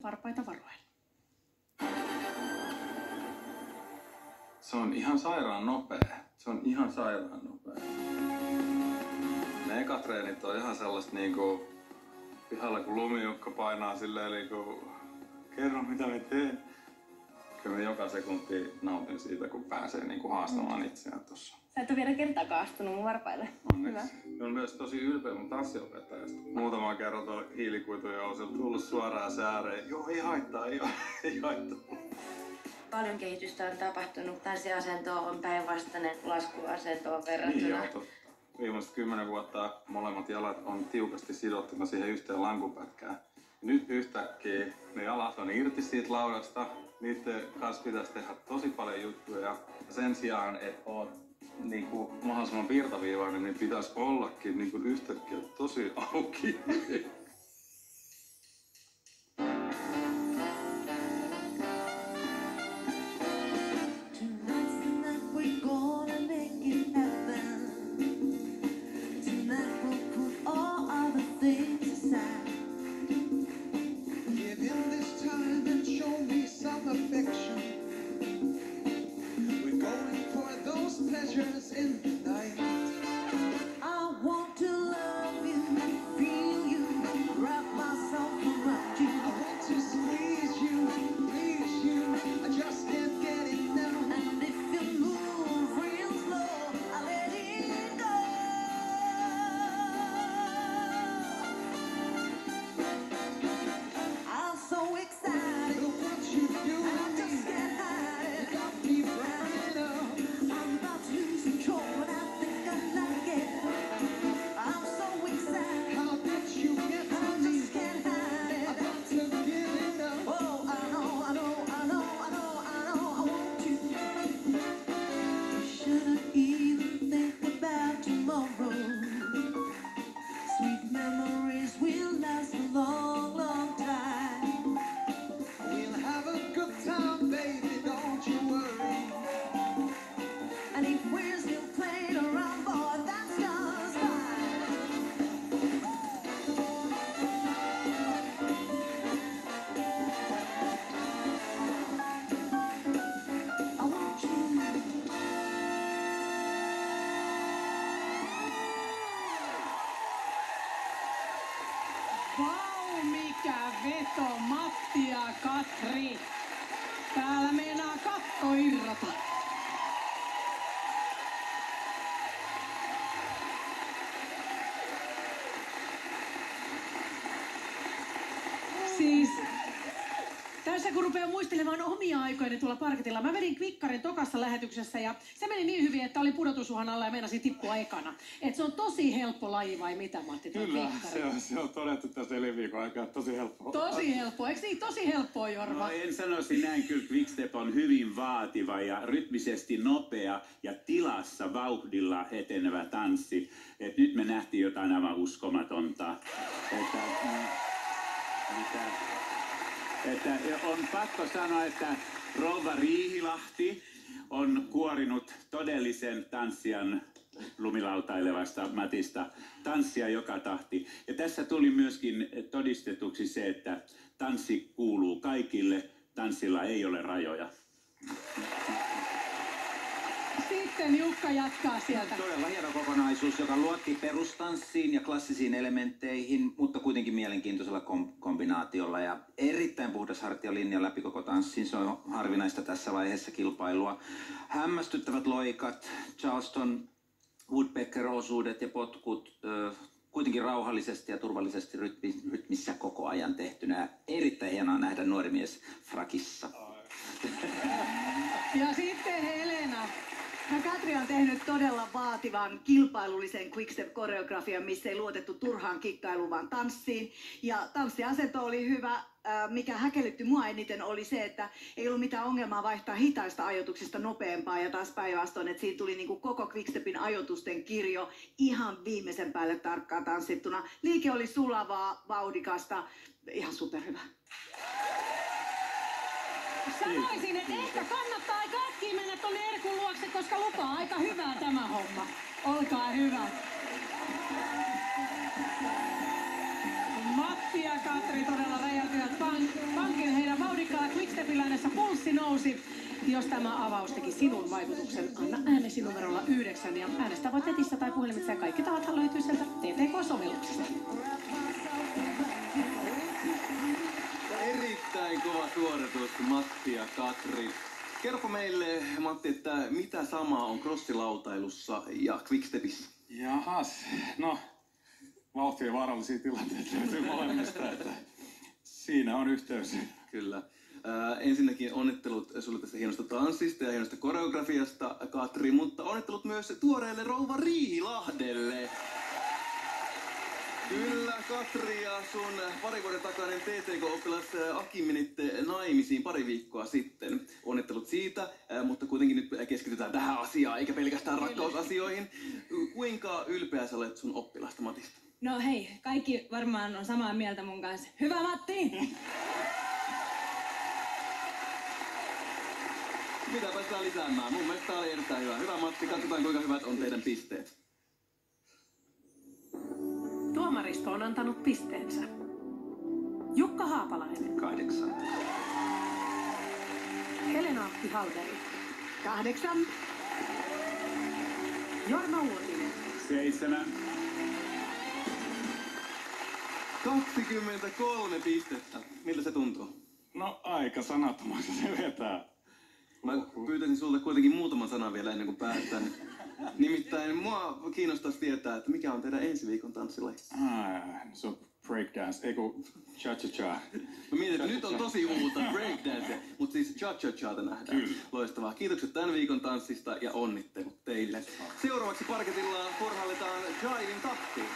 varpaita varoen. Se on ihan sairaan nopea. Ne ekatreenit on ihan sellaista niinku pihalla kun lumiukko painaa silleen niinku kerro mitä me teen. Kyllä mä joka sekunti nautin siitä kun pääsee niinku haastamaan itseään tossa. Sä et ole vielä kertaakaan astunut mun varpaille. Onneksi. Mä oon myös tosi ylpeä mun tanssiopettajasta. Muutamaa kerran tuolla hiilikuituja on tullut suoraan sääreen. Joo, ei haittaa. Paljon kehitystä on tapahtunut. Tanssiasento on päinvastainen laskuasentoon verrattuna. Niin joo, totta. Viimeiset 10 vuotta molemmat jalat on tiukasti sidottuna siihen yhteen lankupätkään. Nyt yhtäkkiä ne jalat on irti siitä laudasta. Niiden kanssa pitäisi tehdä tosi paljon juttuja. Sen sijaan, että oot niinku mahdollisimman virtaviivainen, niin pitäisi ollakin niinku yhtäkkiä tosi auki. Vau, mikä veto, Matti ja Katri. Täällä meinaa katto irrota. Siis tässä kun rupeaa muistelemaan omia aikoini tuolla parketilla, mä vedin kvikkarin tokassa lähetyksessä ja se meni niin hyvin, että oli pudotusuhan alla ja meinasin tippua ekana. Et se on tosi helppo laji vai mitä, Matti? Kyllä, se on todettu tässä elinviikon aikaa, tosi helppoa. Tosi helppoa, eikö niin? Tosi helppoa, Jorma? No en sanoisi näin, kyllä Quickstep on hyvin vaativa ja rytmisesti nopea ja tilassa vauhdilla etenevä tanssi. Et nyt me nähtiin jotain aivan uskomatonta. Että on pakko sanoa, että rouva Riihilahti on kuorinut todellisen tanssijan lumilautailevasta Matista tanssia joka tahti. Ja tässä tuli myöskin todistetuksi se, että tanssi kuuluu kaikille, tanssilla ei ole rajoja. Sitten Jukka jatkaa sieltä. Todella hieno kokonaisuus, joka luotti perustanssiin ja klassisiin elementteihin, mutta kuitenkin mielenkiintoisella kombinaatiolla ja erittäin puhdas hartialinja läpi koko tanssin. Se on harvinaista tässä vaiheessa kilpailua. Hämmästyttävät loikat, Charleston Woodpecker-osuudet ja potkut kuitenkin rauhallisesti ja turvallisesti rytmissä koko ajan tehtynä. Erittäin hienoa nähdä nuori mies frakissa. Ja sitten Helena. Katri on tehnyt todella vaativan kilpailullisen quickstep-koreografian, missä ei luotettu turhaan kikkailuun, vaan tanssiin. Ja tanssiasento oli hyvä. Mikä häkellytti mua eniten oli se, että ei ollut mitään ongelmaa vaihtaa hitaista ajoituksista nopeampaa ja taas päinvastoin, että siinä tuli niinku koko quickstepin ajoitusten kirjo ihan viimeisen päälle tarkkaan tanssittuna. Liike oli sulavaa, vauhdikasta, ihan superhyvä. Sanoisin, että ehkä kannattaa aika äkkiä mennä tonne Erkun luokse, koska lupaa aika hyvää tämä homma. Olkaa hyvä. Matti ja Katri todella räjäytivät pankki kausi. Jos tämä avaus teki sinun vaikutuksen, anna äänesi numerolla 9 ja äänestä voit netissä tai puhelimitse ja kaikki tavathan löytyy sieltä TTK-sovelluksesta. Erittäin kova suoritus, Matti ja Katri. Kerro meille, Matti, että mitä samaa on crossilautailussa ja quickstepissä? Jahas, no vauhtia vaarallisia tilanteita löytyy molemmista, että siinä on yhteys. Kyllä. Ensinnäkin onnittelut sulle tästä hienosta tanssista ja hienosta koreografiasta, Katri, mutta onnittelut myös tuoreelle rouva Riihilahdelle. Kyllä, Katri ja sun pari vuoden takainen TTK-oppilas Aki menitte naimisiin pari viikkoa sitten. Onnittelut siitä, mutta kuitenkin nyt keskitytään tähän asiaan, eikä pelkästään rakkausasioihin. Kuinka ylpeä sä olet sun oppilasta Matista? No hei, kaikki varmaan on samaa mieltä mun kanssa. Hyvä Matti! Mitä päästään lisäämään? Mun mielestä tää oli erittäin hyvä. Hyvä Matti, katsotaan kuinka hyvät on teidän pisteet. Tuomaristo on antanut pisteensä. Jukka Haapalainen, 8. Helena-Antti Halderi, 8. Jorma Uotinen, 7. 23 pistettä. Miltä se tuntuu? No aika sanattomasti se vetää. Mä pyytäisin sulta kuitenkin muutaman sanan vielä ennen kuin päästään. Nimittäin mua kiinnostaisi tietää, että mikä on teidän ensi viikon tanssilaji. Se on breakdance, ei kun cha-cha-cha. Mä mietin, että nyt on tosi uutta breakdance, mutta siis cha-cha-chata nähdään. Kyllä. Loistavaa. Kiitokset tämän viikon tanssista ja onnittelut teille. Seuraavaksi parketilla porhalletaan Jaivin tappiin.